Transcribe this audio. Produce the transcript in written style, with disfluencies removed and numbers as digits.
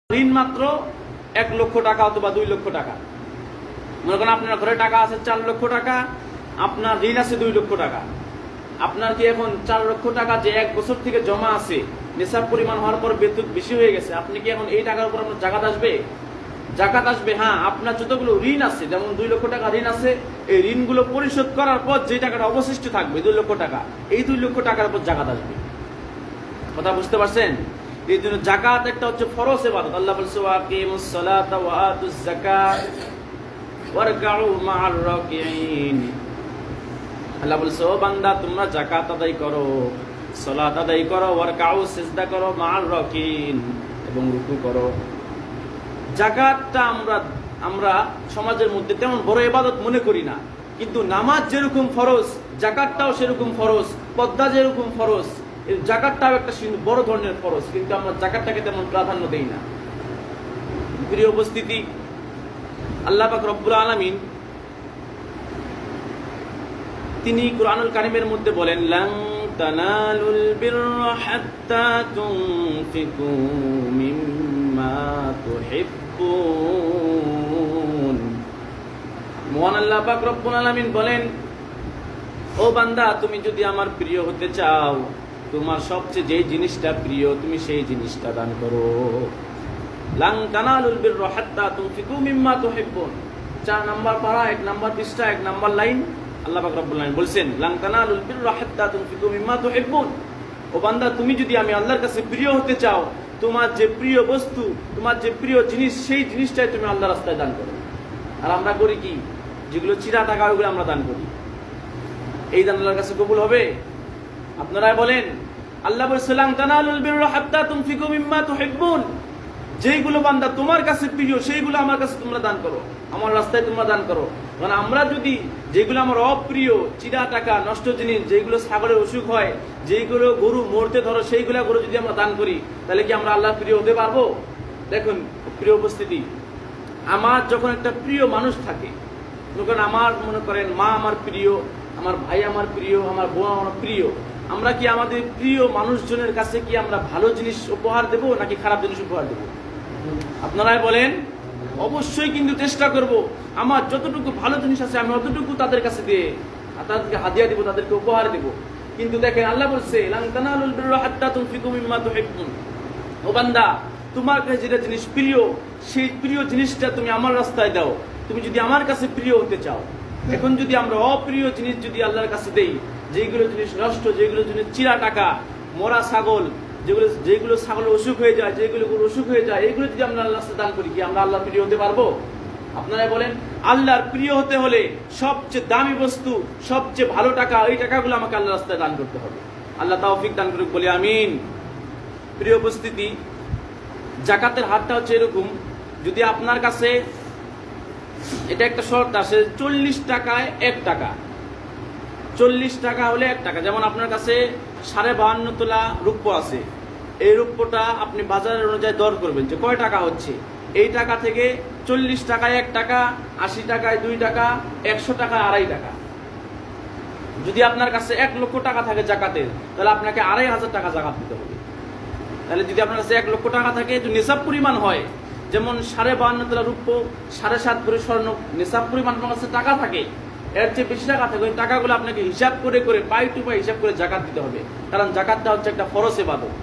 ঋণ মাত্র 1 লক্ষ টাকা অথবা 2 লক্ষ টাকা। মনে করেন আপনার ঘরে টাকা আছে 4 লক্ষ টাকা, আপনার ঋণ আছে 2 লক্ষ টাকা। আপনার কি এখন 4 লক্ষ টাকা যে 1 বছর থেকে জমা আছে, নিসাব পরিমাণ হওয়ার পর বেতন বেশি হয়ে গেছে, আপনি কি এখন এই টাকার উপর আপনার জাকাত আসবে? জাকাত আসবে। হ্যাঁ, আপনার যতগুলো ঋণ আছে, যেমন 2 লক্ষ টাকা ঋণ আছে, এই ঋণগুলো পরিশোধ করার পর যে টাকাটা অবশিষ্ট থাকবে 2 লক্ষ টাকা, এই 2 লক্ষ টাকার উপর জাকাত আসবে। কথা বুঝতে পারছেন? এই জন্য জাকাত একটা হচ্ছে ফরজ ইবাদত। আল্লাহ বলছে ওয়াকিমুস সালাতা ওয়া আতুজ যাকাত ওয়ারকাউ মা'আর রাকিঈন। আল্লাহ বলছে ও বান্দা তোমরা যাকাত আদায় করো, সালাত আদায় করো, ওয়ারকাউ সিজদা করো, মা'আর রাকিঈন এবং রুকু করো। যাকাতটা আমরা সমাজের মধ্যে তেমন বড় ইবাদত মনে করি না, কিন্তু নামাজ যেরকম ফরজ, যাকাতটাও সেরকম ফরজ, পর্দা যেরকম ফরজ, এই যাকাতটাও একটা বড় ধরনের ফরজ, কিন্তু আমরা যাকাতটাকে তেমন প্রাধান্য দেই না। প্রিয় উপস্থিতি, আল্লাহ পাক রব্বুল আলামিন তিনি কুরআনুল কারীমের মধ্যে বলেন, লান তানালুল বিররা হাত্তা তুনফিকু মিম্মা তুহিব্বুন। মহান আল্লাহ পাক রব্বুল আলামিন বলেন, ও বান্দা তুমি যদি আমার প্রিয় হতে চাও, তোমার সবচেয়ে যে জিনিসটা প্রিয় তুমি সেই জিনিসটা দান করো। লান তানালুল বিররা হাত্তা তুনফিকু মিম্মা তুহিব্বুন। 4 নাম্বার পারা, 1 নাম্বার পৃষ্ঠা, 1 নাম্বার লাইন আল্লাহ পাক রব্বুল আলামিন বলছেন, লান তানালুল বিররা হাত্তা তুনফিকু মিম্মা তুহিব্বুন। ও বান্দা তুমি যদি আমি আল্লাহর কাছে প্রিয় হতে চাও, তোমার যে প্রিয় বস্তু, তোমার যে প্রিয় জিনিস, সেই জিনিসটাই তুমি আল্লাহর রাস্তায় দান করো। আর আমরা করি কি? যেগুলো চিরা টাকা ওইগুলো আমরা দান করি। এই দান আল্লাহর কাছে কবুল হবে? আপনারাই বলেন। আল্লাহ বলেছে লান তানালুল বিররা হাত্তা তুনফিকু মিম্মা তুহিব্বুন। যেইগুলো বান্দা তোমার কাছে প্রিয় সেইগুলো আমার কাছে তোমরা দান করো, আমার রাস্তায় তোমরা দান করো। কারণ আমরা যদি যেগুলো আমার অপ্রিয়, চিরা টাকা, নষ্ট জিনিস, যেগুলো ছাগলের অসুখ হয়, যেগুলো গরু মরতে ধরো, সেইগুলো গরু যদি আমরা দান করি, তাহলে কি আমরা আল্লাহর প্রিয় হতে পারবো? দেখুন প্রিয় উপস্থিতি, আমার যখন একটা প্রিয় মানুষ থাকে, আমার মনে করেন মা আমার প্রিয়, আমার ভাই আমার প্রিয়, আমার বোন আমার প্রিয়, আমরা কি আমাদের প্রিয় মানুষজনের কাছে কি আমরা ভালো জিনিস উপহার দেব নাকি খারাপ জিনিস উপহার দেব? আপনারাই বলেন। অবশ্যই কিন্তু চেষ্টা করব আমার যতটুকু ভালো জিনিস আছে আমি অতটুকু তাদের কাছে দিয়ে তাদেরকে হাদিয়া দেব, তাদেরকে উপহার দেব। কিন্তু দেখেন আল্লাহ বলছে লান তানালুল বিররা হাত্তা তুনফিকু মিম্মা তুহিব্বুন। ও বান্দা তোমার কাছে যেটা জিনিস প্রিয়, সেই প্রিয় জিনিসটা তুমি আমার রাস্তায় দাও, তুমি যদি আমার কাছে প্রিয় হতে চাও। এখন যদি আমরা অপ্রিয় জিনিস যদি আল্লাহর কাছে দেই, যেগুলো জিনিস নষ্ট, যেগুলো জিনিস চিরা টাকা, মরা ছাগল, যেগুলো ছাগলের অসুখ হয়ে যায়, যেগুলো গরুর অসুখ হয়ে যায়, এগুলো যদি আমরা আল্লাহর কাছে দান করি, কি আমরা আল্লাহর প্রিয় হতে পারবো? আপনারা বলেন। আল্লাহর প্রিয় হতে হলে সবচেয়ে দামি বস্তু, সবচেয়ে ভালো টাকা, এই টাকাগুলো আমাকে আল্লাহর রাস্তায় দান করতে হবে। আল্লাহ তাওফিক দান করুক, বলি আমিন। প্রিয় উপস্থিতি, যাকাতের হারটা হচ্ছে এরকম, যদি আপনার কাছে এটা একটা শর্ত আসে 40 টাকায় 1 টাকা, 40 টাকা হলে 1 টাকা। যেমন আপনার কাছে 52.5 তোলা রূপ্য আছে, এই রূপ্যটা আপনি বাজারের অনুযায়ী দর করবেন যে কয় টাকা হচ্ছে। এই টাকা থেকে 40 টাকায় 1 টাকা, 80 টাকায় 2 টাকা, 100 টাকায় 2.5 টাকা। যদি আপনার কাছে 1 লক্ষ টাকা থাকে জাকাতের, তাহলে আপনাকে 2.5 টাকা জাকাত দিতে হবে। তাহলে যদি আপনার কাছে 1 লক্ষ টাকা থাকে, যদি নিসাব পরিমাণ হয়, যেমন 52.5 তোলা রূপ্য, 7.5 ভরি স্বর্ণ, নিসাব পরিমাণ আপনার কাছে টাকা থাকে, এর চেয়ে বেশি টাকা থাকে, ওই টাকাগুলো আপনাকে হিসাব করে করে পাই টু পাই হিসাব করে জাকাত দিতে হবে। কারণ জাকাতটা হচ্ছে একটা ফরজ ইবাদত।